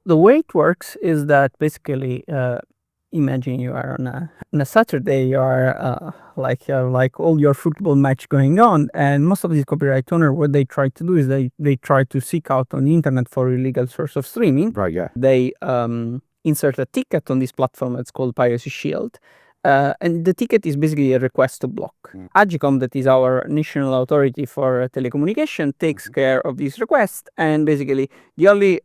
the way it works is that basically, imagine you are on a Saturday, you are like all your football match going on, and most of these copyright owner, what they try to do is they try to seek out on the internet for illegal source of streaming. Right, yeah. They insert a ticket on this platform that's called Piracy Shield. And the ticket is basically a request to block. Agicom, that is our national authority for telecommunication, takes care of this request, and basically the only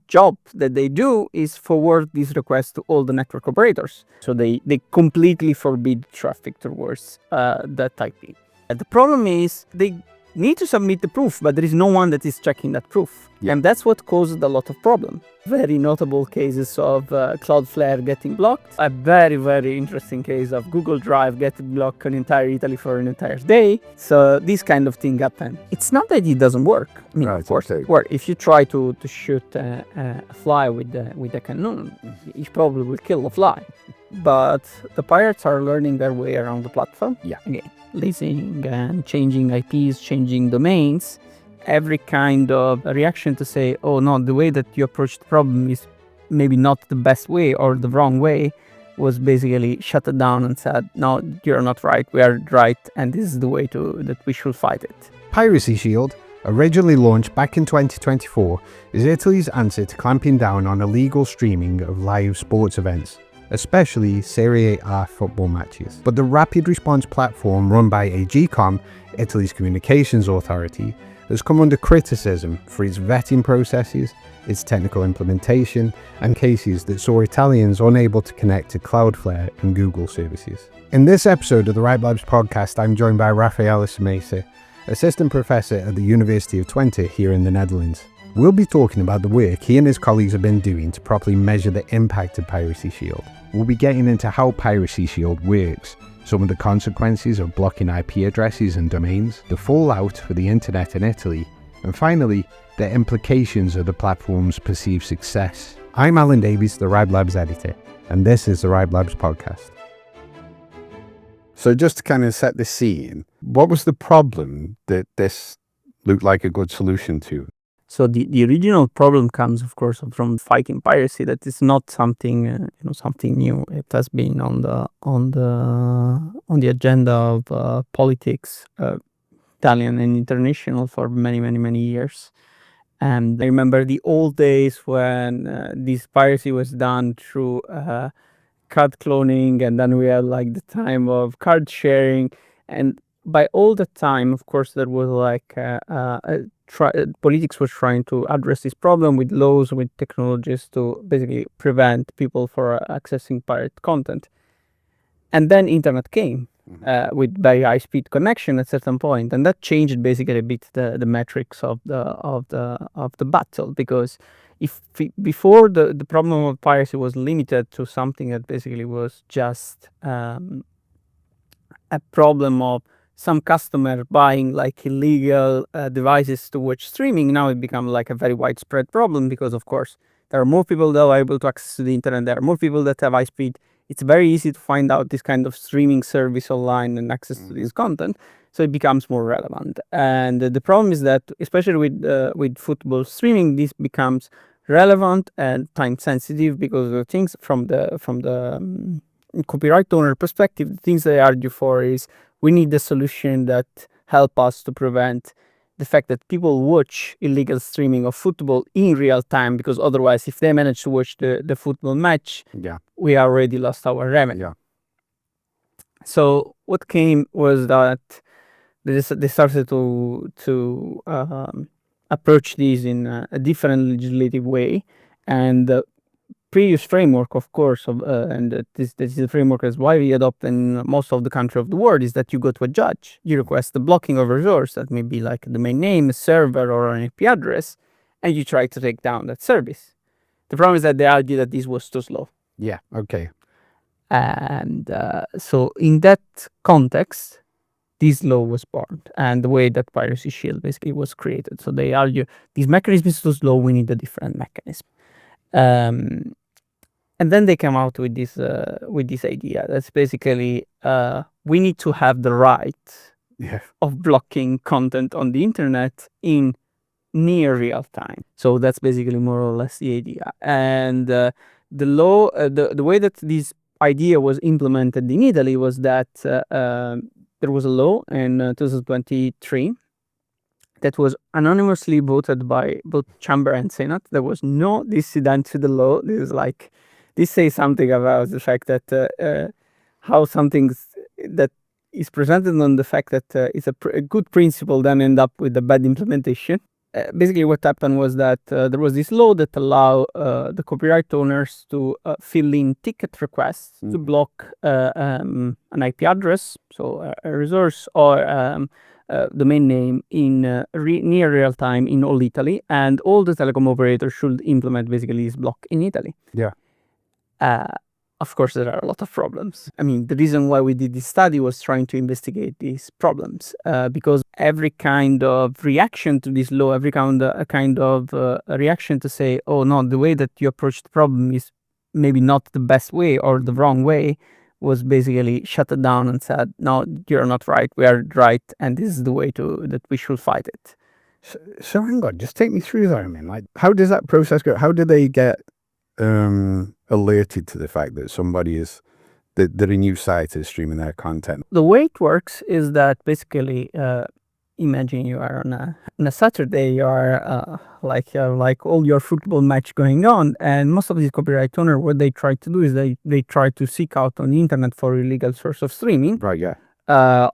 job that they do is forward this request to all the network operators. So they completely forbid traffic towards that IP. The problem is they need to submit the proof, but there is no one that is checking that proof. Yeah. And that's what caused a lot of problem. Very notable cases of Cloudflare getting blocked. A very, very interesting case of Google Drive getting blocked on entire Italy for an entire day. So this kind of thing happen. It's not that it doesn't work. I mean, Right, of course, okay. it works. If you try to shoot a fly with a cannon, you probably will kill a fly. But the pirates are learning their way around the platform. Yeah. Again, leasing and changing IPs, changing domains. Every kind of reaction to say, oh no, the way that you approach the problem is maybe not the best way or the wrong way, was basically shut it down and said, no, you're not right, we are right, and this is the way that we should fight it. Piracy Shield, originally launched back in 2024, is Italy's answer to clamping down on illegal streaming of live sports events, especially Serie A football matches. But the rapid response platform run by Agicom, Italy's communications authority, has come under criticism for its vetting processes, its technical implementation, and cases that saw Italians unable to connect to Cloudflare and Google services. In this episode of the Ripe Labs podcast, I'm joined by Raffaele Semese, assistant professor at the University of Twente here in the Netherlands. We'll be talking about the work he and his colleagues have been doing to properly measure the impact of Piracy Shield. We'll be getting into how Piracy Shield works, some of the consequences of blocking IP addresses and domains, the fallout for the internet in Italy, and finally, the implications of the platform's perceived success. I'm Alan Davies, the Ripe Labs editor, and this is the Ripe Labs podcast. So just to kind of set the scene, what was the problem that this looked like a good solution to? So the original problem comes, of course, from fighting piracy. That is not something something new. It has been on the agenda of politics, Italian and international, for many years. And I remember the old days when this piracy was done through card cloning, and then we had like the time of card sharing. And by all the time, of course, there was like politics was trying to address this problem with laws, with technologies to basically prevent people from accessing pirate content. And then internet came with very high speed connection at a certain point, and that changed basically a bit the metrics of the battle. Because before the problem of piracy was limited to something that basically was just a problem of some customer buying like illegal devices to watch streaming. Now it become like a very widespread problem, because of course there are more people that are able to access the internet, there are more people that have high speed. It's very easy to find out this kind of streaming service online and access to this content, so it becomes more relevant. And the problem is that, especially with football streaming, this becomes relevant and time sensitive, because the things from the copyright owner perspective, the things they argue for is, we need a solution that help us to prevent the fact that people watch illegal streaming of football in real time, because otherwise, if they manage to watch the football match, we already lost our revenue. Yeah. So what came was that they started to approach this in a different legislative way, and previous framework, of course, and this is the framework that's widely adopted in most of the country of the world, is that you go to a judge, you request the blocking of a resource that may be like a domain name, a server, or an IP address, and you try to take down that service. The problem is that they argue that this was too slow. Yeah, okay. And so in that context, this law was born, and the way that Piracy Shield basically was created. So they argue this mechanism is too slow, we need a different mechanism. And then they come out with this idea that's basically we need to have the right of blocking content on the internet in near real time. So that's basically more or less the idea. And the law, the way that this idea was implemented in Italy was that there was a law in 2023 that was anonymously voted by both Chamber and Senate. There was no dissident to the law. This says something about the fact that how something that is presented on the fact that it's a good principle then end up with a bad implementation. Basically, what happened was that there was this law that allowed the copyright owners to fill in ticket requests to block an IP address, so a resource or domain name in near real time in all Italy, and all the telecom operators should implement basically this block in Italy. Yeah. Of course, there are a lot of problems. I mean, the reason why we did this study was trying to investigate these problems because every kind of reaction to this law, every kind of a reaction to say, oh no, the way that you approach the problem is maybe not the best way or the wrong way, was basically shut it down and said, no, you're not right, we are right, and this is the way that we should fight it. So hang on, just take me through that. I mean, like, how does that process go? How do they get alerted to the fact that that a new site is streaming their content? The way it works is that basically, imagine you are on a Saturday, you are like all your football match going on, and most of these copyright owners, what they try to do is they try to seek out on the internet for illegal source of streaming. Right, yeah.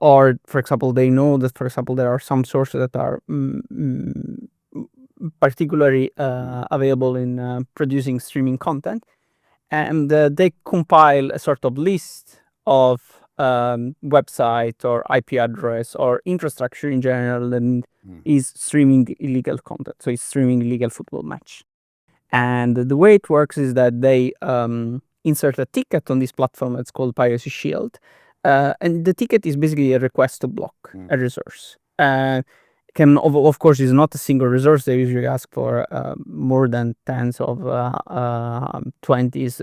Or, for example, they know that, for example, there are some sources that are particularly available in producing streaming content, and they compile a sort of list of website or IP address or infrastructure in general and is streaming illegal content. So it's streaming illegal football match. And the way it works is that they insert a ticket on this platform that's called Piracy Shield. And the ticket is basically a request to block a resource. Can of course is not a single resource. They usually ask for more than tens of 20s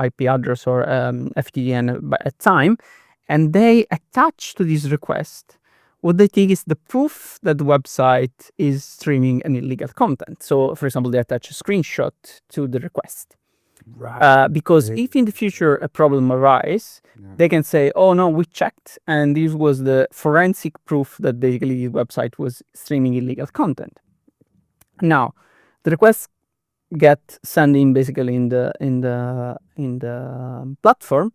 IP address or FTDN at a time, and they attach to this request what they think is the proof that the website is streaming an illegal content. So, for example, they attach a screenshot to the request. Right. Because if in the future a problem arises, they can say, oh no, we checked, and this was the forensic proof that basically the website was streaming illegal content. Now, the requests get sent in basically in the platform,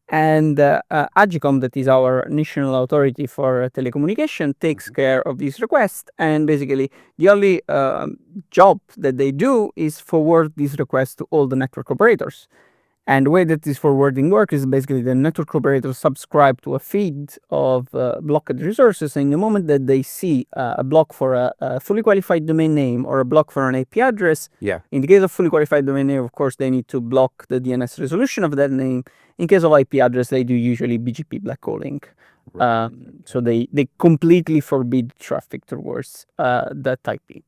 and Agicom, that is our national authority for telecommunication, takes care of these requests, and basically the only job that they do is forward these requests to all the network operators. And the way that this forwarding works is basically the network operators subscribe to a feed of blocked resources, and the moment that they see a block for a fully qualified domain name or a block for an IP address, in the case of fully qualified domain name, of course, they need to block the DNS resolution of that name. In case of IP address, they do usually BGP blackhauling. So they completely forbid traffic towards that IP.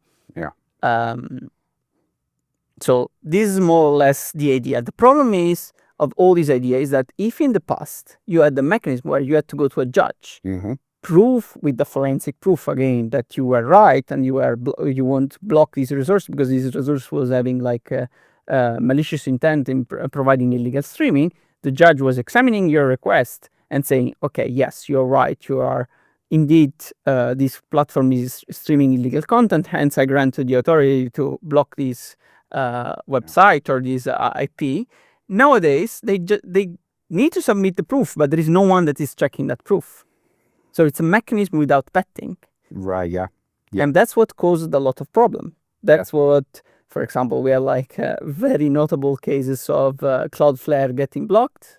So this is more or less the idea. The problem is of all these ideas is that if in the past you had the mechanism where you had to go to a judge, prove with the forensic proof again that you were right and you want to block this resource because this resource was having like malicious intent in providing illegal streaming, the judge was examining your request and saying, okay, yes, you're right, you are indeed, this platform is streaming illegal content, hence I granted the authority to block this website or this IP. Nowadays, they need to submit the proof, but there is no one that is checking that proof. So it's a mechanism without vetting. Right, yeah. And that's what caused a lot of problem. That's what, for example, we have like very notable cases of Cloudflare getting blocked.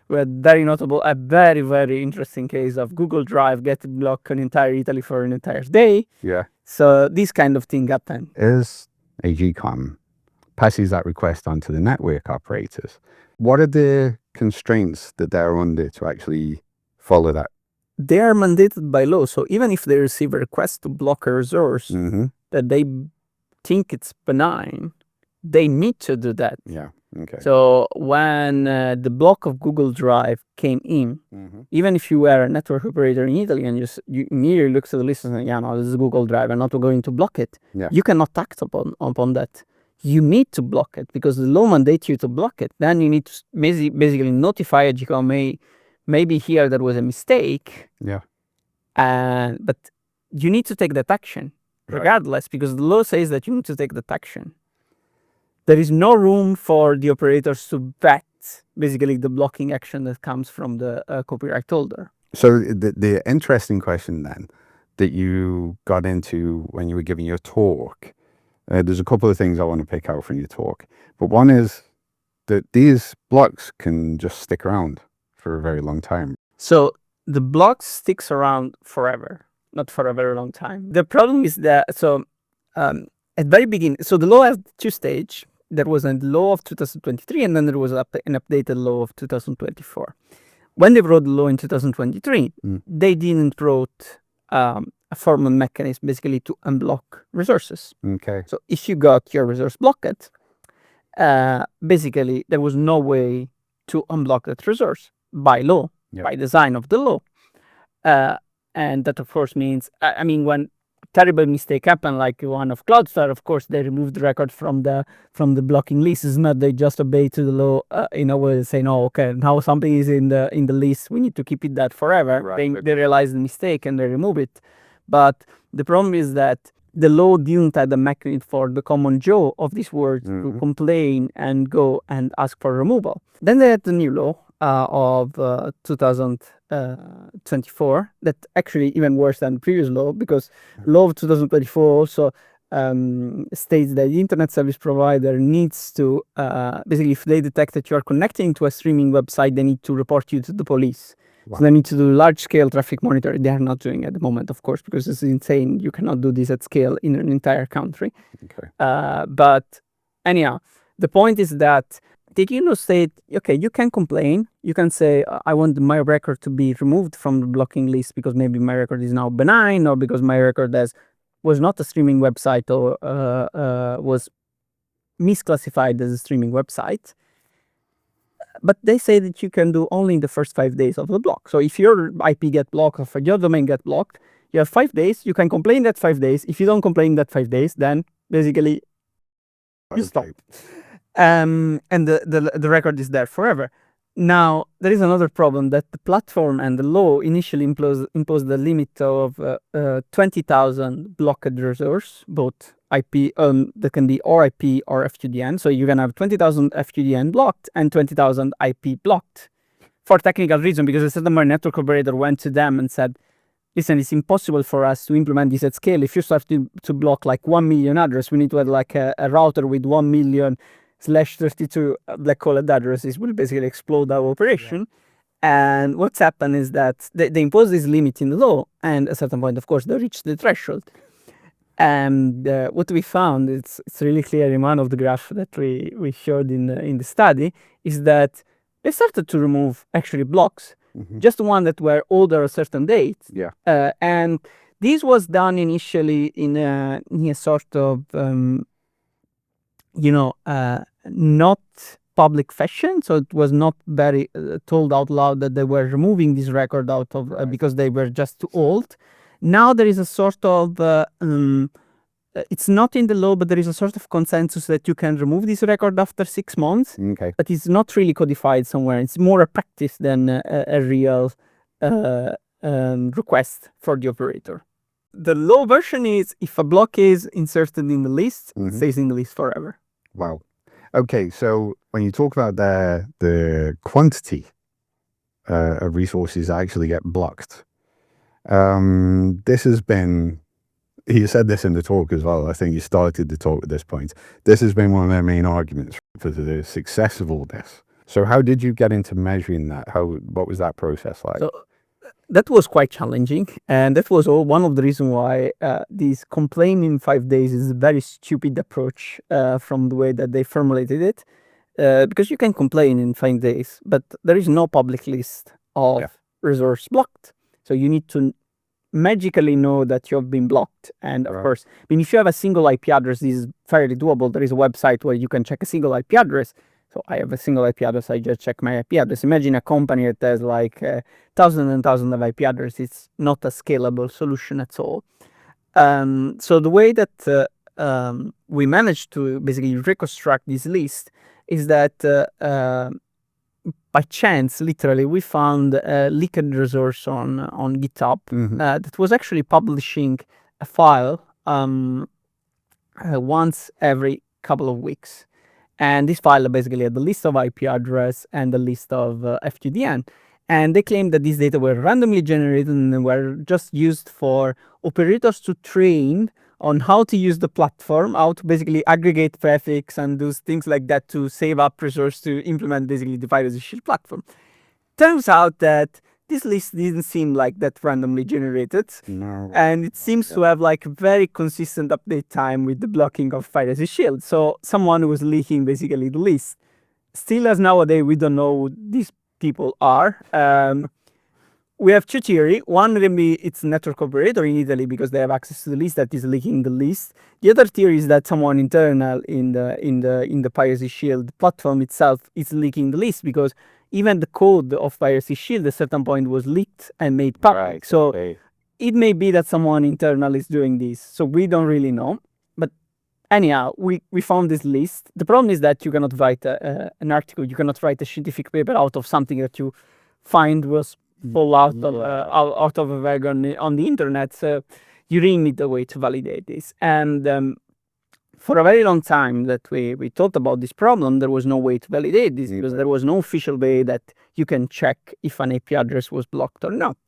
We had a very, very interesting case of Google Drive getting blocked in entire Italy for an entire day. Yeah. So this kind of thing happened. As Agicom passes that request on to the network operators, what are the constraints that they're under to actually follow that? They are mandated by law. So even if they receive a request to block a resource that they think it's benign, they need to do that. Yeah. Okay. So when the block of Google Drive came in, even if you were a network operator in Italy and you immediately look at the list and say, yeah, no, this is Google Drive, I'm not going to block it. Yeah. You cannot act upon that. You need to block it because the law mandates you to block it. Then you need to basically notify GCOM, maybe here there was a mistake. Yeah. But you need to take that action regardless, because the law says that you need to take that action. There is no room for the operators to vet basically the blocking action that comes from the copyright holder. So the interesting question then that you got into when you were giving your talk, there's a couple of things I want to pick out from your talk. But one is that these blocks can just stick around for a very long time. So the block sticks around forever, not for a very long time. The problem is that, at very beginning, so the law has two stages. There was a law of 2023, and then there was an updated law of 2024. When they wrote the law in 2023, they didn't wrote a formal mechanism basically to unblock resources. Okay. So if you got your resource blocked, basically there was no way to unblock that resource by law, by design of the law. And that of course means, when terrible mistake happened, like one of Cloudflare, of course they removed the record from the blocking list. It's not they just obey to the law in a way, say no, okay, now something is in the list, we need to keep it that forever. Right. They realize the mistake and they remove it. But the problem is that the law didn't have the mechanism for the common Joe of this world to complain and go and ask for removal. Then they had the new law of 2024 that actually even worse than the previous law, because law of 2024 also states that the internet service provider needs to basically, if they detect that you are connecting to a streaming website, they need to report you to the police. Wow. So they need to do large-scale traffic monitoring. They are not doing it at the moment, of course, because it's insane. You cannot do this at scale in an entire country. Okay. But anyhow, the point is that the Kino state, okay, you can complain. You can say, I want my record to be removed from the blocking list because maybe my record is now benign, or because my record was not a streaming website, or was misclassified as a streaming website. But they say that you can do only in the first 5 days of the block. So if your IP get blocked or your domain get blocked, you have 5 days. You can complain that 5 days. If you don't complain that 5 days, then basically you stop. And the record is there forever. Now, there is another problem, that the platform and the law initially imposed the limit of 20,000 blocked resources, both IP, that can be or IP or FQDN. So you can have 20,000 FQDN blocked and 20,000 IP blocked for technical reason, because a certain network operator went to them and said, listen, it's impossible for us to implement this at scale. If you start to block like 1 million address, we need to have like a router with 1 million/32 black hole addresses. Will basically explode our operation. Yeah. And what's happened is that they impose this limit in the law, and at a certain point, of course, they reach the threshold. And what we found, it's really clear in one of the graphs that we showed in the study, is that they started to remove actually blocks, just the one that were older a certain date. Yeah. And this was done initially in a sort of not public fashion, so it was not very told out loud that they were removing this record out of because they were just too old. Now there is a sort of it's not in the law, but there is a sort of consensus that you can remove this record after 6 months. Okay. But it's not really codified somewhere. It's more a practice than a real request for the operator. The law version is, if a block is inserted in the list, it stays in the list forever. Wow. Okay, so when you talk about the quantity of resources that actually get blocked, this has been, you said this in the talk as well, I think you started the talk at this point, this has been one of their main arguments for the success of all this. So how did you get into measuring that? What was that process like? So, that was quite challenging, and that was one of the reasons why this complaint in 5 days is a very stupid approach from the way that they formulated it, because you can complain in 5 days, but there is no public list of resource blocked. So you need to magically know that you have been blocked. And of course, if you have a single IP address, this is fairly doable. There is a website where you can check a single IP address. So I have a single IP address, I just check my IP address. Imagine a company that has like thousands and thousands of IP addresses. It's not a scalable solution at all. So the way that we managed to basically reconstruct this list is that by chance, literally, we found a leaked resource on GitHub that was actually publishing a file once every couple of weeks. And this file basically had the list of IP address and the list of FQDN. And they claimed that these data were randomly generated and were just used for operators to train on how to use the platform, how to basically aggregate traffic and do things like that to save up resources to implement basically the Piracy Shield platform. Turns out that this list didn't seem like that randomly generated. No. And it seems to have like very consistent update time with the blocking of Piracy Shield. So someone was leaking basically the list. Still, as nowadays, we don't know who these people are. We have two theories. One can be it's a network operator in Italy because they have access to the list that is leaking the list. The other theory is that someone internal in the Piracy Shield platform itself is leaking the list because even the code of Piracy Shield at a certain point was leaked and made public. Right, So okay. it may be that someone internal is doing this. So we don't really know. But anyhow, we found this list. The problem is that you cannot write an article, you cannot write a scientific paper out of something that you find was pulled out of a bag on the internet. So you really need a way to validate this. And for a very long time that we thought about this problem, there was no way to validate this because there was no official way that you can check if an IP address was blocked or not.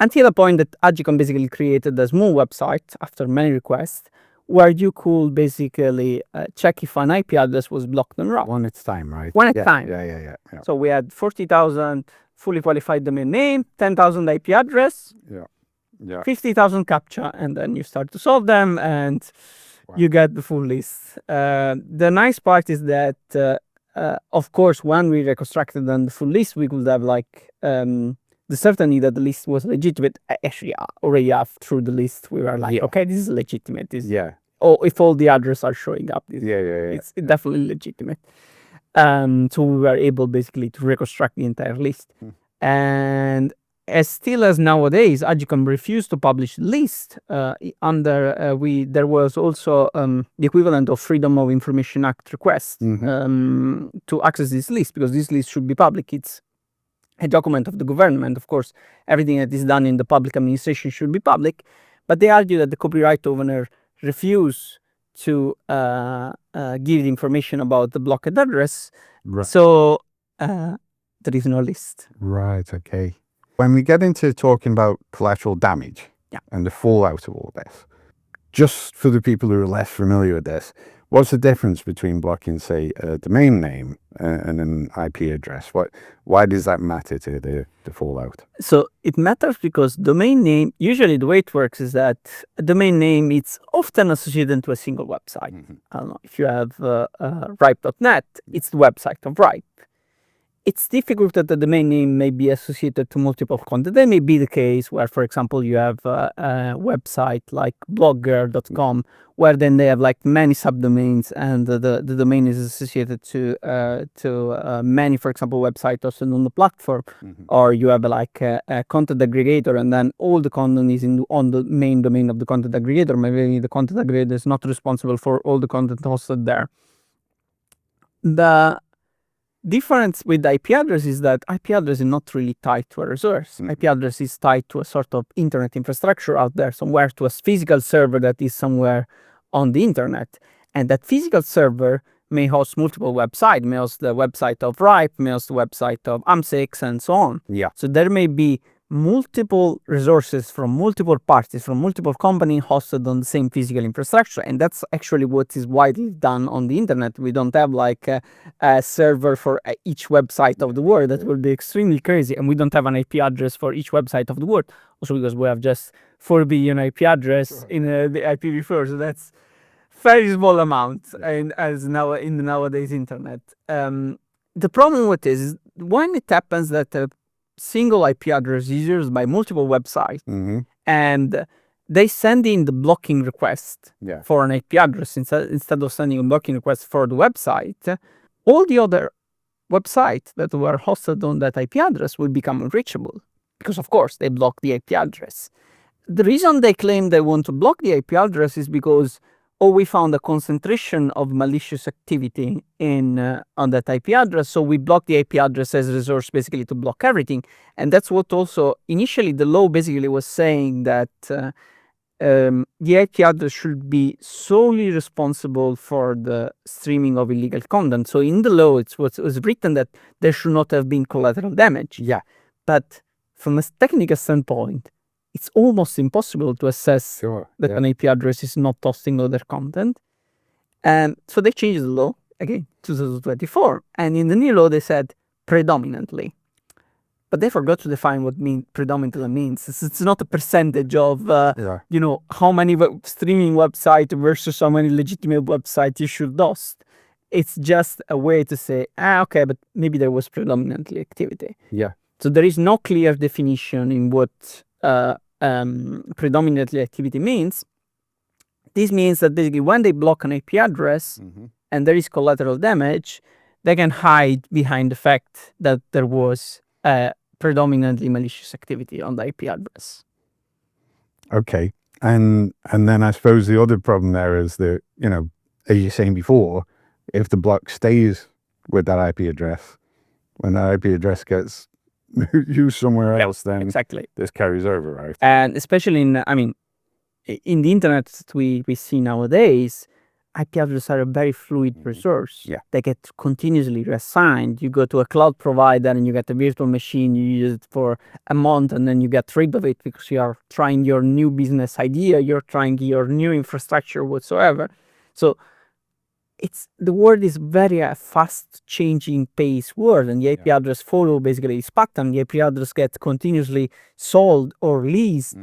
Until the point that Agicom basically created a small website after many requests where you could basically check if an IP address was blocked or not. One at a time, right? One at a time. Yeah. So we had 40,000 fully qualified domain name, 10,000 IP address, Yeah. 50,000 CAPTCHA, and then you start to solve them and you get the full list. The nice part is that, of course, when we reconstructed the full list, we could have like the certainty that the list was legitimate. Actually, already through the list, we were like, okay, this is legitimate. Oh, if all the addresses are showing up, it's definitely legitimate. So we were able basically to reconstruct the entire list. And as nowadays, Agicom refused to publish the list. There was also the equivalent of Freedom of Information Act request to access this list because this list should be public. It's a document of the government. Of course, everything that is done in the public administration should be public. But they argue that the copyright owner refused to give the information about the blocked address. Right. So there is no list. Right, okay. When we get into talking about collateral damage and the fallout of all this, just for the people who are less familiar with this, what's the difference between blocking, say, a domain name and an IP address? Why does that matter to the fallout? So it matters because domain name, usually the way it works is that a domain name it's often associated to a single website. I don't know, if you have ripe.net, it's the website of Ripe. It's difficult that the domain name may be associated to multiple content. That may be the case where, for example, you have a website like blogger.com, where then they have like many subdomains and the domain is associated to many, for example, websites also on the platform. Or you have like a content aggregator and then all the content is on the main domain of the content aggregator. Maybe the content aggregator is not responsible for all the content hosted there. The difference with the IP address is that IP address is not really tied to a resource. IP address is tied to a sort of internet infrastructure out there somewhere, to a physical server that is somewhere on the internet. And that physical server may host multiple websites, may host the website of Ripe, may host the website of AMSIX, and so on. So there may be multiple resources from multiple parties, from multiple companies hosted on the same physical infrastructure. And that's actually what is widely done on the internet. We don't have like a server for each website of the world. That would be extremely crazy. And we don't have an IP address for each website of the world. Also because we have just 4 billion IP address in the IPv4. So that's very small amount in the nowadays internet. The problem with this is when it happens that single IP address is used by multiple websites and they send in the blocking request for an IP address instead of sending a blocking request for the website, all the other websites that were hosted on that IP address will become unreachable because, of course, they block the IP address. The reason they claim they want to block the IP address is because, we found a concentration of malicious activity on that IP address, so we block the IP address as a resource basically to block everything. And that's what also initially the law basically was saying, that the IP address should be solely responsible for the streaming of illegal content. So in the law, it was written that there should not have been collateral damage. Yeah. But from a technical standpoint, it's almost impossible to assess that an IP address is not hosting other content. And so they changed the law, again, 2024. And in the new law, they said predominantly. But they forgot to define what predominantly means. It's not a percentage of, how many streaming website versus how many legitimate websites you should host. It's just a way to say, okay, but maybe there was predominantly activity. Yeah. So there is no clear definition in what predominantly activity means. This means that basically when they block an IP address and there is collateral damage, they can hide behind the fact that there was predominantly malicious activity on the IP address. Okay. And then I suppose the other problem there is that, as you're saying before, if the block stays with that IP address, when that IP address gets used somewhere else, then exactly this carries over, right? And especially in the internet that we see nowadays, IP addresses are a very fluid resource. Yeah. They get continuously reassigned. You go to a cloud provider and you get a virtual machine, you use it for a month and then you get rid of it because you are trying your new business idea, you're trying your new infrastructure whatsoever. So the world is very fast changing pace world, and the IP address follow basically this pattern. The IP address gets continuously sold or leased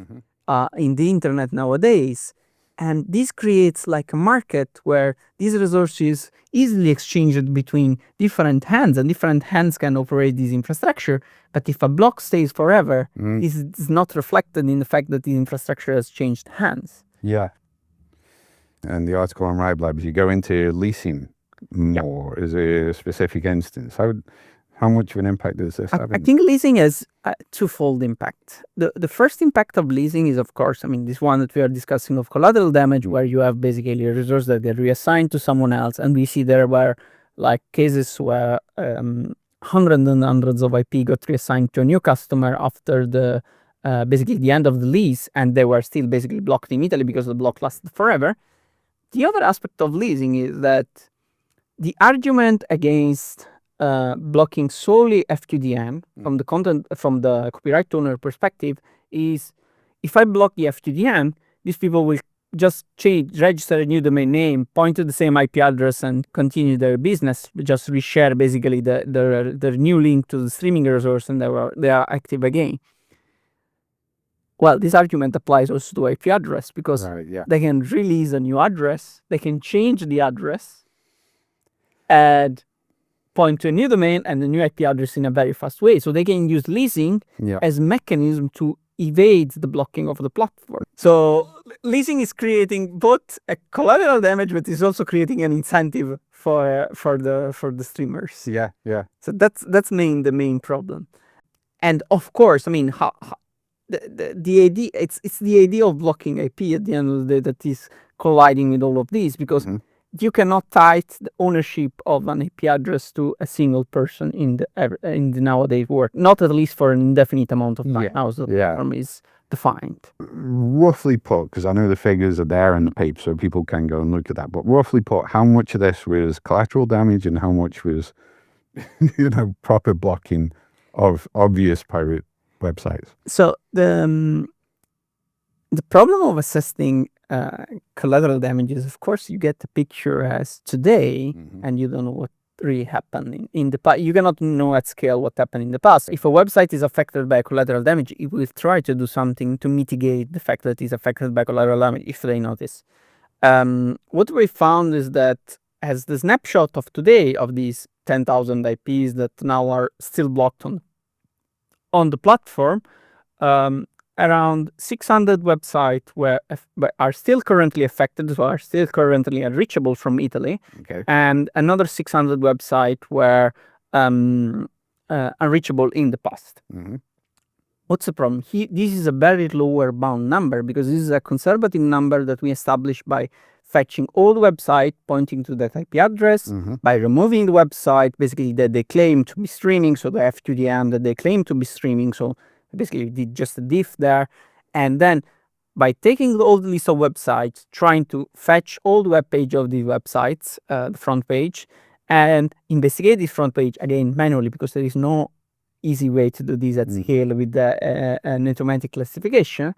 in the internet nowadays. And this creates like a market where these resources easily exchanged between different hands, and different hands can operate this infrastructure. But if a block stays forever, this is not reflected in the fact that the infrastructure has changed hands. Yeah. And the article on Ribe Labs, you go into leasing more. Is a specific instance. How much of an impact does this have? I think leasing has a twofold impact. The first impact of leasing is, of course, this one that we are discussing of collateral damage, where you have basically a resource that get reassigned to someone else. And we see there were like cases where hundreds and hundreds of IP got reassigned to a new customer after basically the end of the lease, and they were still basically blocked in Italy because the block lasted forever. The other aspect of leasing is that the argument against blocking solely FQDN from the copyright owner perspective is, if I block the FQDN, these people will just register a new domain name, point to the same IP address, and continue their business. Just reshare basically the new link to the streaming resource, and they are active again. Well, this argument applies also to IP address, because they can release a new address, they can change the address, and point to a new domain and a new IP address in a very fast way. So they can use leasing as a mechanism to evade the blocking of the platform. So leasing is creating both a collateral damage, but is also creating an incentive for the streamers. Yeah. So that's the main problem. And of course, the idea, it's the idea of blocking IP at the end of the day that is colliding with all of these, because you cannot tie the ownership of an IP address to a single person in the nowadays world, not at least for an indefinite amount of time. How the platform is defined. Roughly put, because I know the figures are there in the paper, so people can go and look at that. But roughly put, how much of this was collateral damage and how much was, proper blocking of obvious pirate websites? So the problem of assessing collateral damages, of course, you get the picture as today, and you don't know what really happened in the past. You cannot know at scale what happened in the past. If a website is affected by collateral damage, it will try to do something to mitigate the fact that it's affected by collateral damage if they notice. What we found is that as the snapshot of today of these 10,000 IPs that now are still blocked on the platform, around 600 websites are still currently affected, so are still currently unreachable from Italy. Okay. And another 600 websites were unreachable in the past. Mm-hmm. What's the problem? This is a very lower bound number because this is a conservative number that we established by fetching all the website pointing to that IP address, by removing the website, basically that they claim to be streaming, so the FQDM that they claim to be streaming, so basically did just a diff there, and then by taking all the list of websites, trying to fetch all the web page of these websites, the front page, and investigate this front page again manually because there is no easy way to do this at scale with an automatic classification.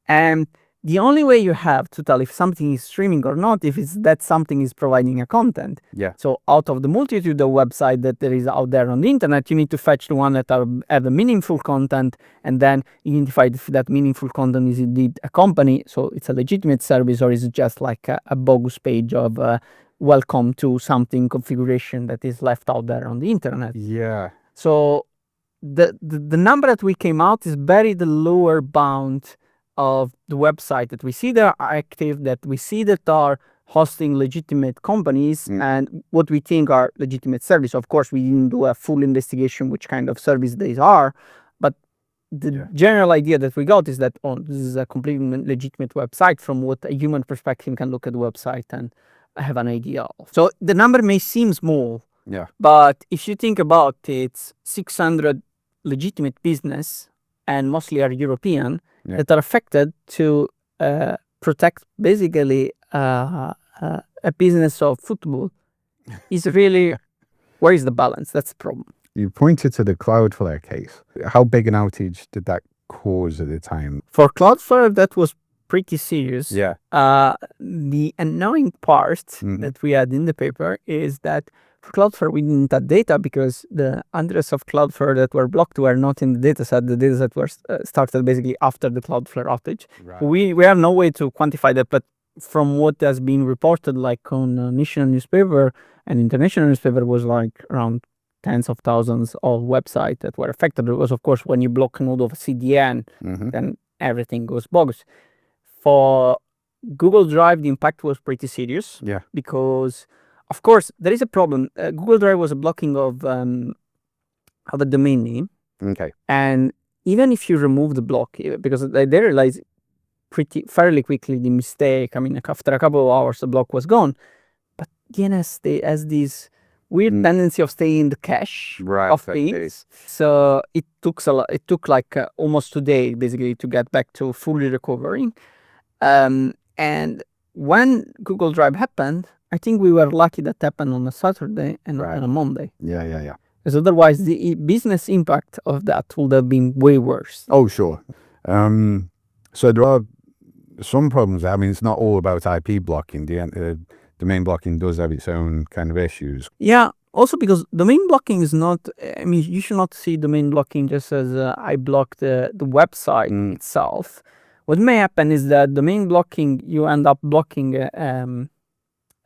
And the only way you have to tell if something is streaming or not, if it's that something is providing a content. Yeah. So out of the multitude of websites that there is out there on the internet, you need to fetch the one that have a meaningful content and then identify if that meaningful content is indeed a company, so it's a legitimate service, or is it just like a bogus page of welcome to something configuration that is left out there on the internet. Yeah. So the number that we came out is very the lower bound of the website that we see that are active, that we see that are hosting legitimate companies and what we think are legitimate service. Of course, we didn't do a full investigation which kind of service these are, but the general idea that we got is that this is a completely legitimate website from what a human perspective can look at the website and have an idea of. So the number may seem small, but if you think about it, 600 legitimate business, and mostly are European, that are affected to protect basically a business of football is really, where is the balance? That's the problem. You pointed to the Cloudflare case. How big an outage did that cause at the time? For Cloudflare, that was pretty serious. Yeah. The annoying part that we had in the paper is that for Cloudflare, we didn't have data because the address of Cloudflare that were blocked were not in the dataset. The dataset was started basically after the Cloudflare outage. Right. We have no way to quantify that, but from what has been reported, like on national newspaper and international newspaper, was like around tens of thousands of websites that were affected. Because of course, when you block a node of a CDN, then everything goes bogus. For Google Drive, the impact was pretty serious. Yeah. Because of course, there is a problem. Google Drive was a blocking of a domain name. Okay. And even if you remove the block, because they realized fairly quickly the mistake. I mean, after a couple of hours, the block was gone. But DNS has this weird tendency of staying in the cache of pages. So it took like almost 2 days basically to get back to fully recovering. And when Google Drive happened, I think we were lucky that happened on a Saturday and not on a Monday. Yeah. Because otherwise, the business impact of that would have been way worse. Oh, sure. So there are some problems. I mean, it's not all about IP blocking. The domain blocking does have its own kind of issues. Yeah. Also because domain blocking is not, I mean, you should not see domain blocking just as I block the website itself. What may happen is that domain blocking, you end up blocking a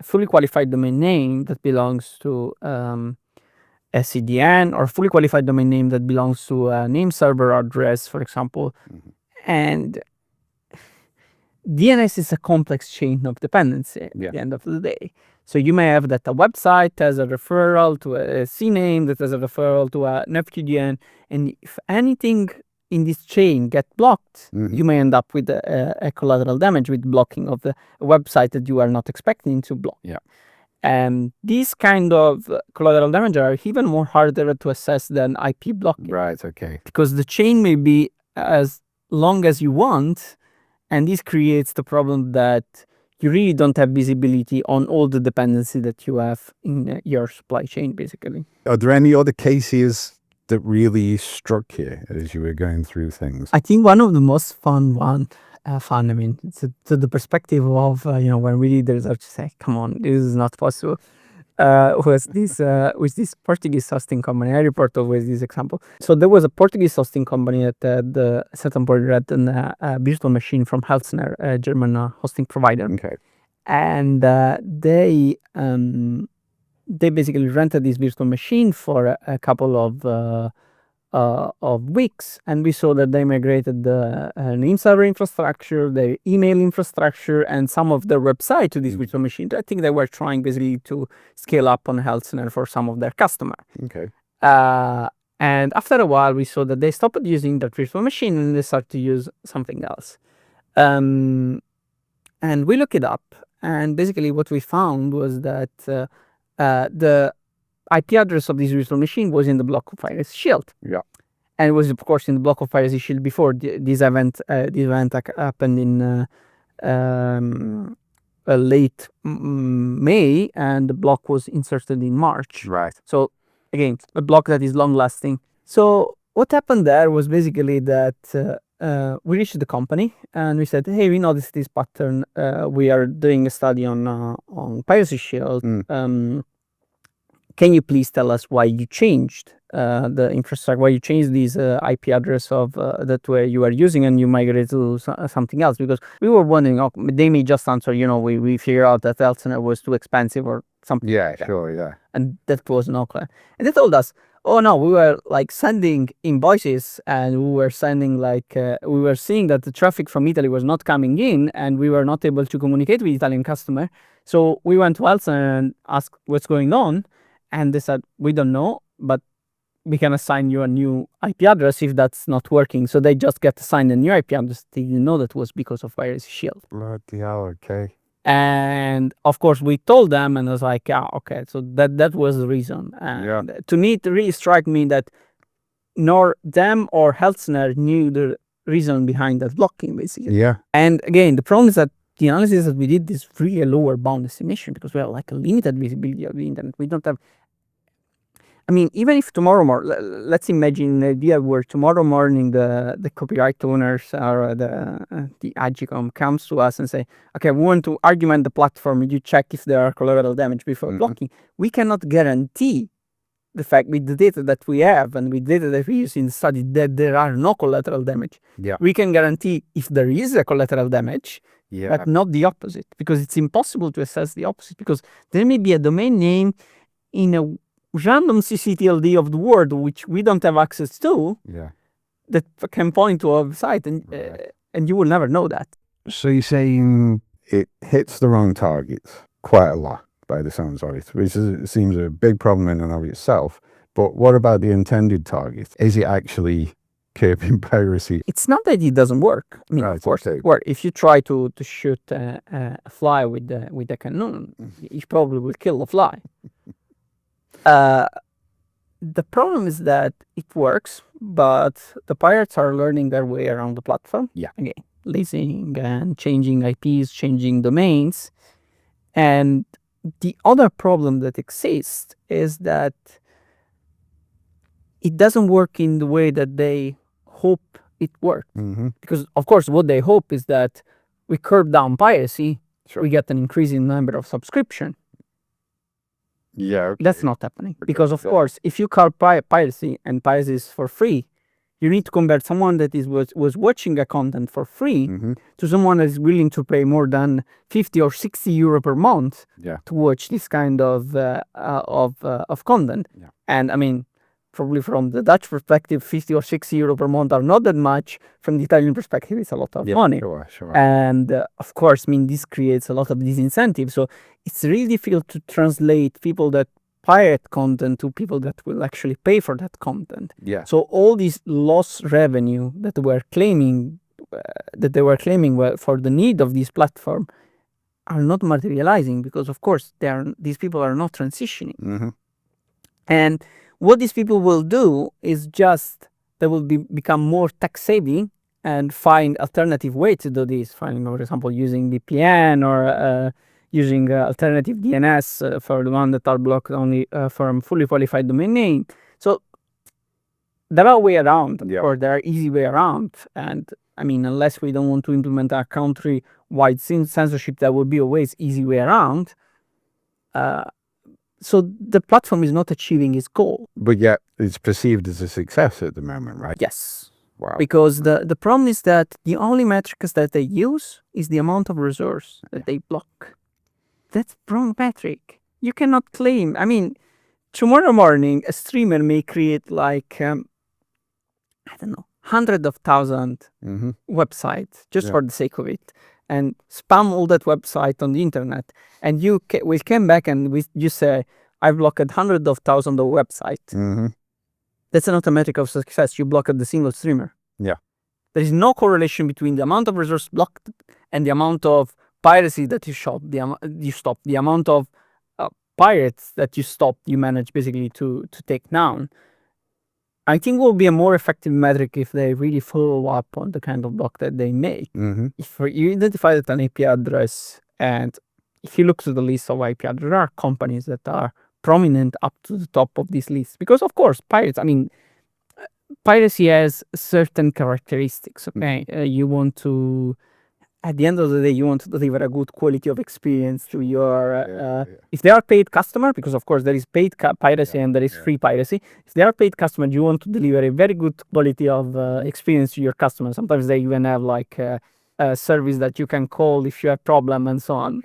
fully qualified domain name that belongs to a CDN, or fully qualified domain name that belongs to a name server address, for example. And DNS is a complex chain of dependency at the end of the day. So you may have that a website has a referral to a CNAME that has a referral to an FQDN, and if anything in this chain get blocked, you may end up with a collateral damage with blocking of the website that you are not expecting to block. And these kind of collateral damage are even more harder to assess than IP blocking. Right, okay. Because the chain may be as long as you want, and this creates the problem that you really don't have visibility on all the dependency that you have in your supply chain, basically. Are there any other cases that really struck you as you were going through things? I think one of the most fun, I mean, to the perspective of, when really there's to say, come on, this is not possible, was this with this Portuguese hosting company. I report always this example. So there was a Portuguese hosting company at the certain point had a virtual machine from Healthner, a German hosting provider. Okay. And they basically rented this virtual machine for a couple of of weeks, and we saw that they migrated an in-server infrastructure, the email infrastructure, and some of their website to this virtual machine. I think they were trying basically to scale up on health center for some of their customer. Okay. And after a while, we saw that they stopped using that virtual machine and they started to use something else. And we looked it up, and basically what we found was that the IP address of this virtual machine was in the block of Piracy Shield. Yeah. And it was, of course, in the block of Piracy Shield before this event. This event happened in late May, and the block was inserted in March. Right. So again, a block that is long lasting. So what happened there was basically that we reached the company and we said, hey, we noticed this pattern. We are doing a study on Piracy Shield. Can you please tell us why you changed the infrastructure, why you changed this IP address of that way you are using and you migrated to something else? Because we were wondering, oh, they may just answer, we figured out that Elsener was too expensive or something. Yeah, sure, yeah. And that was not clear. And they told us, oh no, we were like sending invoices and we were sending we were seeing that the traffic from Italy was not coming in and we were not able to communicate with Italian customer. So we went to Elsener and asked what's going on. And they said, we don't know, but we can assign you a new IP address if that's not working. So they just get assigned a new IP address. They didn't know that was because of Piracy Shield. Bloody hell, okay. And of course, we told them, and I was like, yeah, okay. So that was the reason. And to me, it really struck me that nor them or Healthner knew the reason behind that blocking, basically. Yeah. And again, the problem is that the analysis that we did is really a lower bound estimation because we have like a limited visibility of the internet. We don't have. I mean, even if tomorrow morning, let's imagine the idea where tomorrow morning the copyright owners or the Agicom comes to us and say, okay, we want to argument the platform. You check if there are collateral damage before blocking. We cannot guarantee the fact with the data that we have and with data that we use in the study that there are no collateral damage. Yeah. We can guarantee if there is a collateral damage, but not the opposite, because it's impossible to assess the opposite because there may be a domain name in a random ccTLD of the world which we don't have access to that can point to a website and you will never know that. So you're saying it hits the wrong targets quite a lot by the sounds of it, which seems a big problem in and of itself. But what about the intended target? Is it actually curbing piracy? It's not that it doesn't work. I mean, of course, it works. If you try to shoot a fly with a cannon, you probably will kill the fly. The problem is that it works, but the pirates are learning their way around the platform. Yeah. Again, leasing and changing IPs, changing domains. And the other problem that exists is that it doesn't work in the way that they hope it works. Because, of course, what they hope is that we curb down piracy, we get an increasing number of subscription. Yeah, okay. That's not happening because, of course, if you curb piracy and piracy is for free, you need to convert someone that was watching a content for free to someone that is willing to pay more than 50 or 60 euro per month to watch this kind of content. Yeah. And I mean, probably from the Dutch perspective, 50 or 60 euro per month are not that much. From the Italian perspective, it's a lot of money. Sure. And of course, I mean, this creates a lot of disincentive. So it's really difficult to translate people that pirate content to people that will actually pay for that content. Yeah. So all this lost revenue that they were claiming for the need of this platform are not materializing because, of course, these people are not transitioning. And what these people will do is just they will become more tech savvy and find alternative way to do this. For example, using VPN or using alternative DNS for the one that are blocked only from fully qualified domain name. So there are way around, or there are easy way around. And I mean, unless we don't want to implement a country-wide censorship, there will be always easy way around. So the platform is not achieving its goal. But yet it's perceived as a success at the moment, right? Yes. Wow. Because the problem is that the only metrics that they use is the amount of resource that they block. That's wrong metric. You cannot claim. I mean, tomorrow morning, a streamer may create like I don't know, hundreds of thousands websites just for the sake of it, and spam all that website on the internet, and you will come back and you say, I've blocked hundreds of thousands of websites. That's an automatic of success. You blocked the single streamer. Yeah. There is no correlation between the amount of resource blocked and the amount of piracy that you stop, the amount of pirates that you manage basically to take down. I think it will be a more effective metric if they really follow up on the kind of block that they make. If you identify that an IP address, and if you look to the list of IP addresses, there are companies that are prominent up to the top of this list. Because of course, piracy has certain characteristics, okay? You want to, at the end of the day, you want to deliver a good quality of experience to your, if they are paid customer, because of course there is paid piracy and there is free piracy. If they are paid customer, you want to deliver a very good quality of experience to your customer. Sometimes they even have like a service that you can call if you have problem and so on.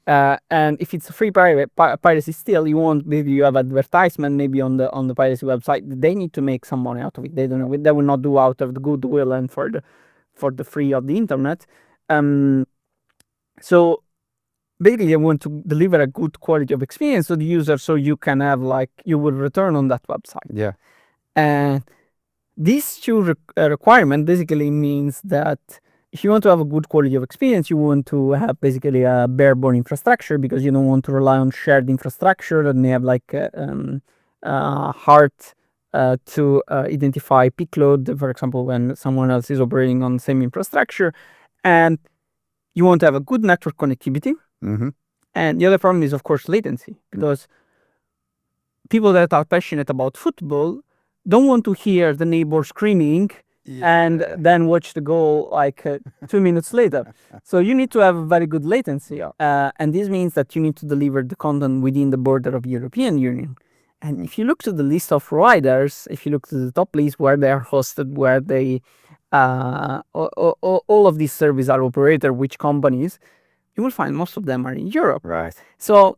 And if it's a free piracy still, you want, maybe you have advertisement maybe on the piracy website, they need to make some money out of it. They don't know, they will not do out of the goodwill and for the free of the internet. So basically you want to deliver a good quality of experience to the user, so you can have you will return on that website. And these two requirement basically means that if you want to have a good quality of experience, you want to have basically a bare-bone infrastructure, because you don't want to rely on shared infrastructure and they have hard to identify peak load, for example, when someone else is operating on the same infrastructure. And you want to have a good network connectivity. And the other problem is, of course, latency, because people that are passionate about football don't want to hear the neighbor screaming and then watch the goal 2 minutes later. So you need to have a very good latency. And this means that you need to deliver the content within the border of the European Union. And if you look to the list of providers, if you look to the top list where they are hosted, where they all of these services are operated, which companies, you will find most of them are in Europe. So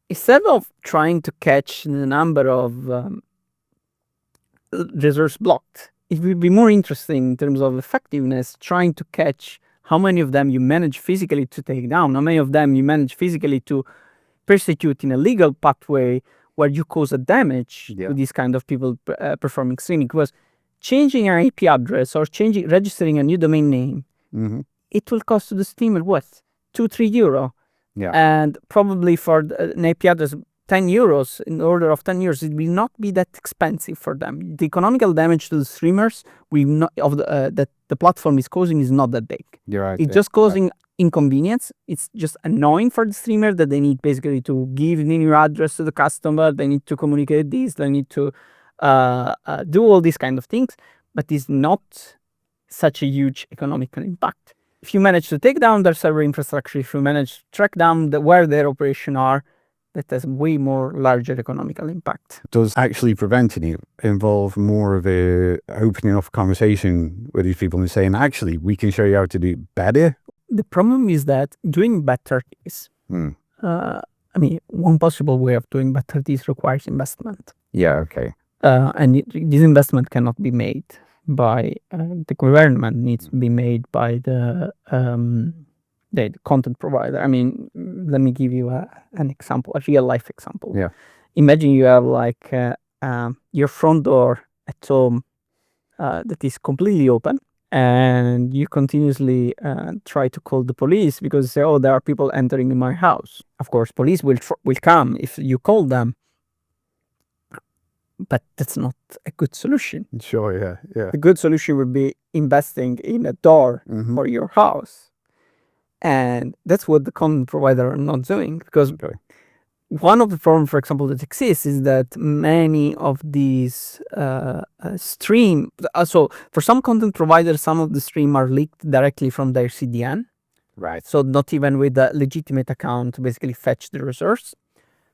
instead of trying to catch the number of resource blocked, it would be more interesting in terms of effectiveness, trying to catch how many of them you manage physically to take down, how many of them you manage physically to persecute in a legal pathway where you cause a damage to these kind of people performing streaming. Because changing an IP address or registering a new domain name, it will cost the streamer what? 2-3 euro. And probably for an IP address, 10 euros, in order of 10 years, it will not be that expensive for them. The economical damage to the streamers that the platform is causing is not that big. It's just causing inconvenience. It's just annoying for the streamer that they need basically to give the new address to the customer. They need to communicate this. They need to do all these kind of things. But it's not such a huge economical impact. If you manage to take down their server infrastructure, if you manage to track down where their operations are, that has way more larger economical impact. Does actually preventing it involve more of a opening up conversation with these people and saying, actually, we can show you how to do it better? The problem is that doing better is, one possible way of doing better is requires investment. And this investment cannot be made by the government, needs to be made by the content provider. Let me give you an example, a real life example. Imagine you have your front door at home that is completely open, and you continuously try to call the police because say, oh, there are people entering in my house. Of course, police will come if you call them, but that's not a good solution. The good solution would be investing in a door for your house. And that's what the content provider are not doing, because one of the problems, for example, that exists is that many of these stream. So for some content providers, some of the stream are leaked directly from their CDN. So not even with a legitimate account to basically fetch the resource.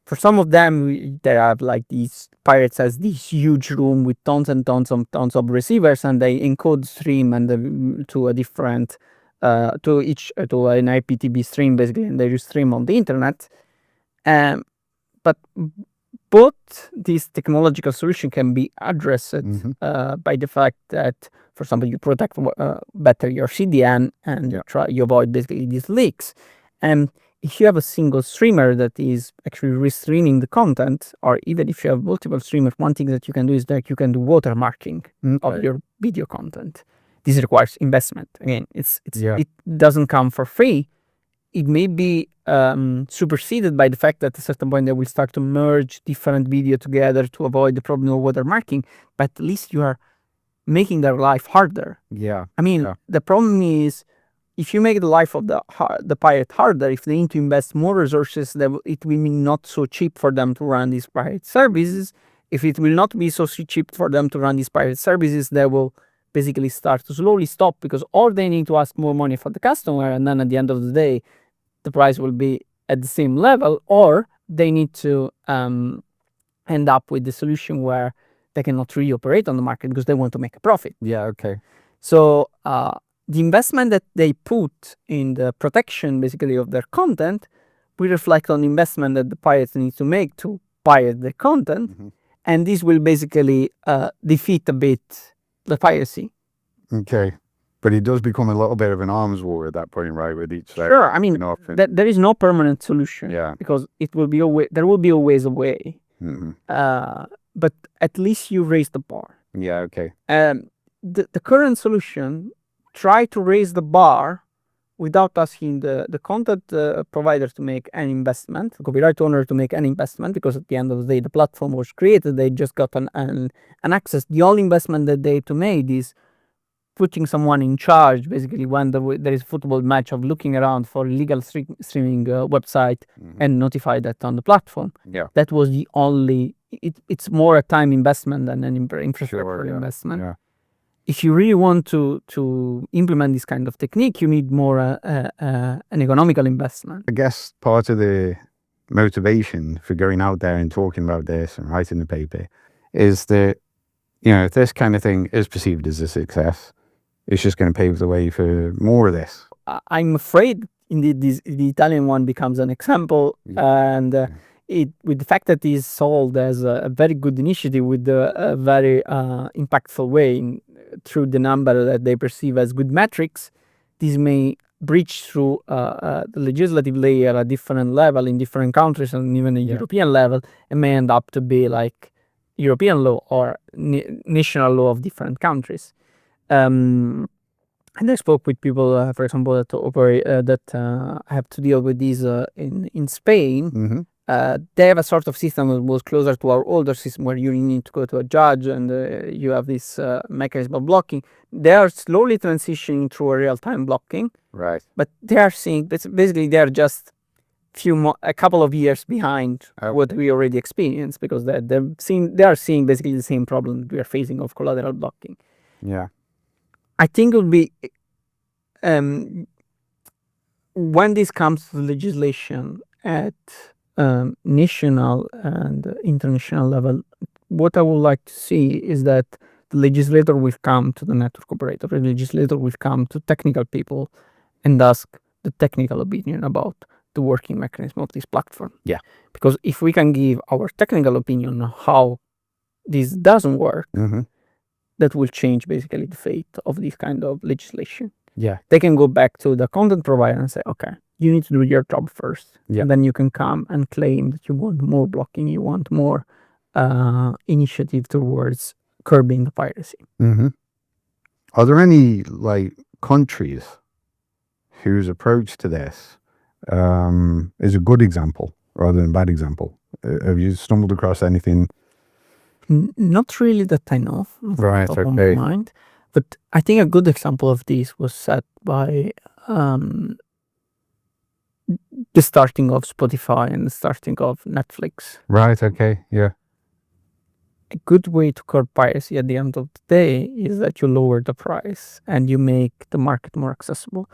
For some of them, they have these pirates has this huge room with tons and tons of receivers, and they encode stream and to a different to an IPTV stream basically, and they just stream on the internet. But But this technological solution can be addressed by the fact that, for example, you protect better your CDN and you avoid basically these leaks. And if you have a single streamer that is actually restreaming the content, or even if you have multiple streamers, one thing that you can do is that you can do watermarking of your video content. This requires investment. Again, it doesn't come for free. It may be superseded by the fact that at a certain point they will start to merge different video together to avoid the problem of watermarking, but at least you are making their life harder. I mean, the problem is, if you make the life of the pirate harder, if they need to invest more resources, it will be not so cheap for them to run these pirate services. If it will not be so cheap for them to run these pirate services, they will basically start to slowly stop, because or they need to ask more money for the customer, and then at the end of the day, the price will be at the same level, or they need to end up with the solution where they cannot really operate on the market because they want to make a profit. So the investment that they put in the protection basically of their content will reflect on the investment that the pirates need to make to pirate the content, and this will basically defeat a bit the piracy. But it does become a little bit of an arms war at that point, right? With each side. Sure, I mean, there is no permanent solution. Because it will be there will be always a way. But at least you raise the bar. The current solution, try to raise the bar without asking the content provider to make any investment, the copyright owner to make any investment, because at the end of the day, the platform was created, they just got an access. The only investment that they have to make is putting someone in charge, basically, when there is a football match, of looking around for legal streaming website and notify that on the platform. That was the only, it's more a time investment than an infrastructure investment. If you really want to implement this kind of technique, you need more an economical investment. I guess part of the motivation for going out there and talking about this and writing the paper is that, if this kind of thing is perceived as a success, it's just going to pave the way for more of this. I'm afraid, indeed, the Italian one becomes an example, and with the fact that it is sold as a very good initiative with a very impactful way through the number that they perceive as good metrics, this may breach through the legislative layer at a different level in different countries, and even a European level, and may end up to be like European law or national law of different countries. And I spoke with people, for example, that operate that have to deal with these in Spain. They have a sort of system that was closer to our older system, where you need to go to a judge and you have this mechanism of blocking. They are slowly transitioning through a real-time blocking, but they are seeing basically they are just a couple of years behind what we already experienced, because they are seeing basically the same problem that we are facing of collateral blocking. I think it will be when this comes to legislation at national and international level, what I would like to see is that the legislator will come to the network operator, the legislator will come to technical people and ask the technical opinion about the working mechanism of this platform. Because if we can give our technical opinion on how this doesn't work, that will change basically the fate of this kind of legislation. They can go back to the content provider and say, okay, you need to do your job first. And then you can come and claim that you want more blocking, you want more initiative towards curbing the piracy. Are there any countries whose approach to this is a good example rather than a bad example? Have you stumbled across anything? Not really that I know of the top of my mind, but I think a good example of this was set by the starting of Spotify and the starting of Netflix. A good way to curb piracy at the end of the day is that you lower the price and you make the market more accessible.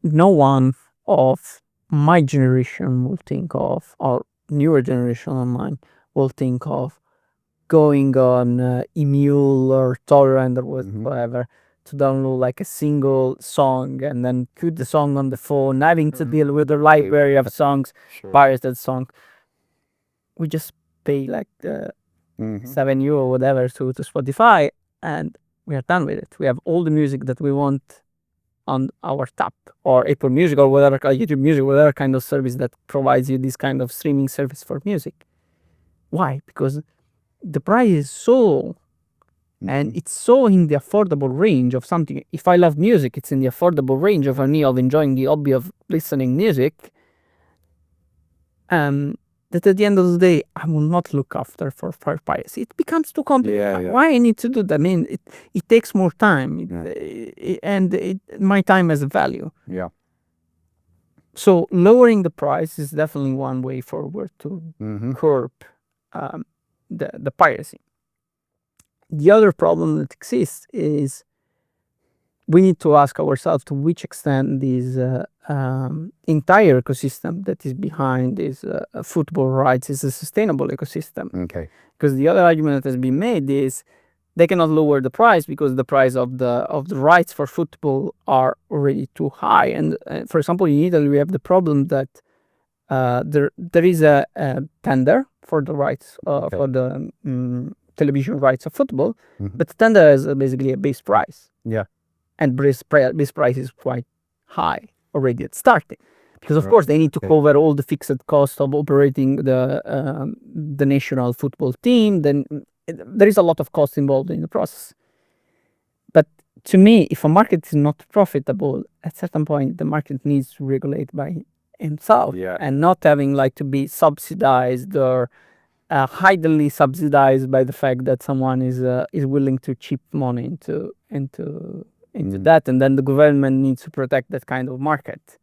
No one of my generation will think of, or newer generation of mine will think of, going on Emule or Torrent or whatever to download like a single song and then put the song on the phone, having to deal with the library of songs, pirated songs. We just pay like €7 whatever to Spotify, and we are done with it. We have all the music that we want on our tap, or Apple Music, or whatever, YouTube Music, whatever kind of service that provides you this kind of streaming service for music. Why? Because the price is so, and it's so in the affordable range of something. If I love music, it's in the affordable range of me of enjoying the hobby of listening music. That at the end of the day, I will not look after for piracy. It becomes too complicated. Why I need to do that? I mean, it takes more time, and my time has a value. Yeah. So lowering the price is definitely one way forward to curb the piracy. The other problem that exists is we need to ask ourselves to which extent this entire ecosystem that is behind these football rights is a sustainable ecosystem. Okay. Because the other argument that has been made is they cannot lower the price because the price of the rights for football are already too high. And for example, in Italy, we have the problem that there is a tender for the rights for the television rights of football, but the tender is basically a base price. Yeah. And base price is quite high already at starting, because of course they need to cover all the fixed cost of operating the national football team. Then there is a lot of cost involved in the process. But to me, if a market is not profitable, at a certain point the market needs to regulate by himself, and not having like to be subsidized or highly subsidized by the fact that someone is willing to chip money into that, and then the government needs to protect that kind of market.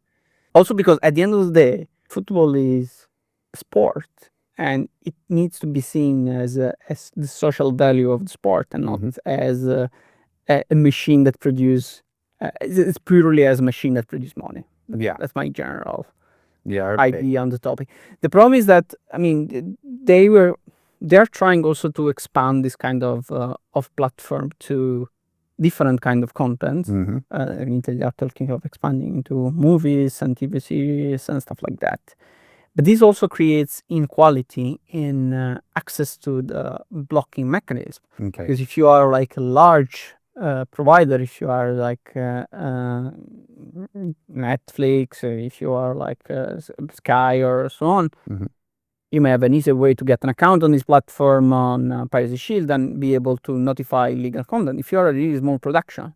Also because at the end of the day, football is a sport, and it needs to be seen as the social value of the sport, and not as a machine that produces. It's purely as a machine that produces money. That's my general idea on the topic. The problem is that, I mean, they're trying also to expand this kind of platform to different kind of content. I mean, they are talking of expanding into movies and TV series and stuff like that. But this also creates inequality in access to the blocking mechanism. Because if you are like a large provider, if you are like Netflix, or if you are like Sky or so on, you may have an easier way to get an account on this platform on Piracy Shield and be able to notify illegal content. If you are a really small production,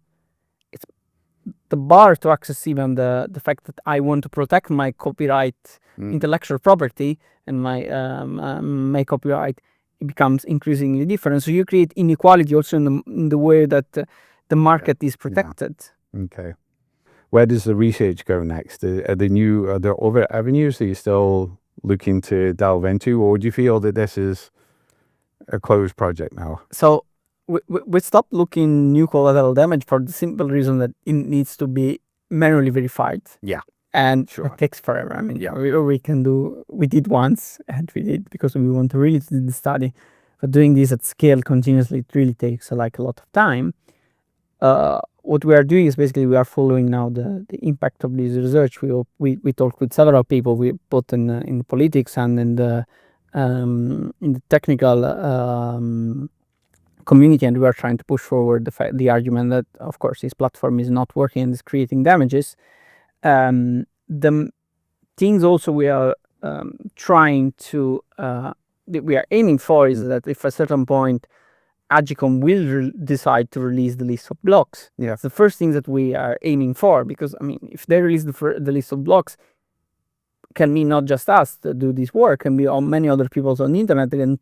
it's the bar to access even the fact that I want to protect my copyright intellectual property and my copyright, it becomes increasingly different. So you create inequality also in the way that the market is protected. Okay. Where does the research go next? Are there other avenues that you're still looking to delve into, or do you feel that this is a closed project now? So we stopped looking new collateral damage for the simple reason that it needs to be manually verified. And it takes forever. I mean, we did once, and we did because we want to really do the study, but doing this at scale continuously, it really takes like a lot of time. What we are doing is basically we are following now the impact of this research. We talked with several people, we both in the politics and in the technical community, and we are trying to push forward the argument that of course this platform is not working and is creating damages. The things also we are trying to we are aiming for is that if at a certain point Agicom will decide to release the list of blocks, it's the first thing that we are aiming for, because I mean, if they release the list of blocks, can mean not just us to do this work, can be many other people on the internet that can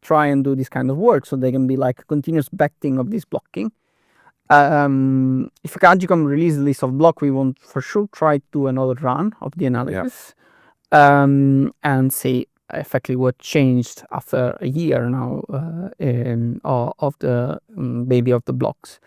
try and do this kind of work, so they can be like a continuous betting of this blocking. If Agicom release the list of block, we won't for sure try to do another run of the analysis and see effectively what changed after a year now of the baby of the blocks.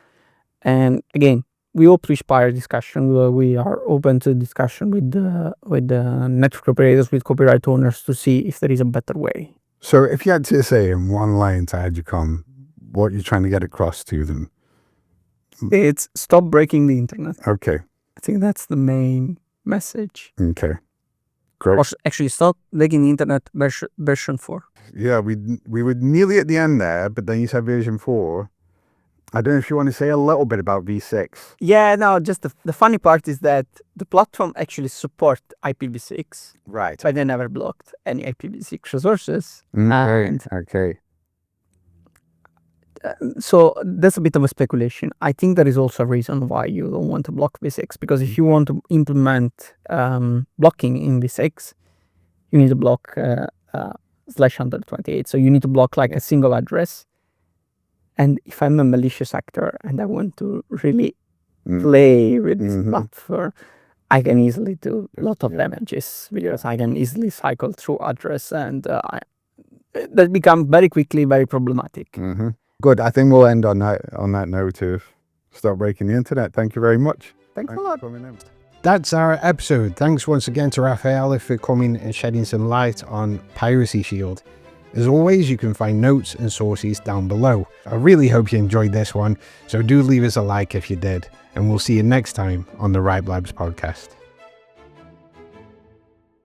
And again, we hope to inspire discussion. We are open to discussion with the network operators, with copyright owners, to see if there is a better way. So if you had to say in one line to Agicom what you're trying to get across to them, it's stop breaking the internet. Okay. I think that's the main message. Okay. Great. Or actually, stop leaking the internet version 4. Yeah, we were nearly at the end there, but then you said version 4. I don't know if you want to say a little bit about V6. Yeah, no, just the funny part is that the platform actually support IPv6, Right. but they never blocked any IPv6 resources. Okay. So that's a bit of a speculation. I think there is also a reason why you don't want to block V6, because if you want to implement blocking in V6, you need to block /128. So you need to block like a single address. And if I'm a malicious actor and I want to really play with this platform, I can easily do a lot of damages, because I can easily cycle through address, and that becomes very quickly very problematic. Good. I think we'll end on that note of stop breaking the internet. Thank you very much. Thanks a lot. For coming in. That's our episode. Thanks once again to Raffaele for coming and shedding some light on Piracy Shield. As always, you can find notes and sources down below. I really hope you enjoyed this one, so do leave us a like if you did, and we'll see you next time on the Ripe Labs podcast.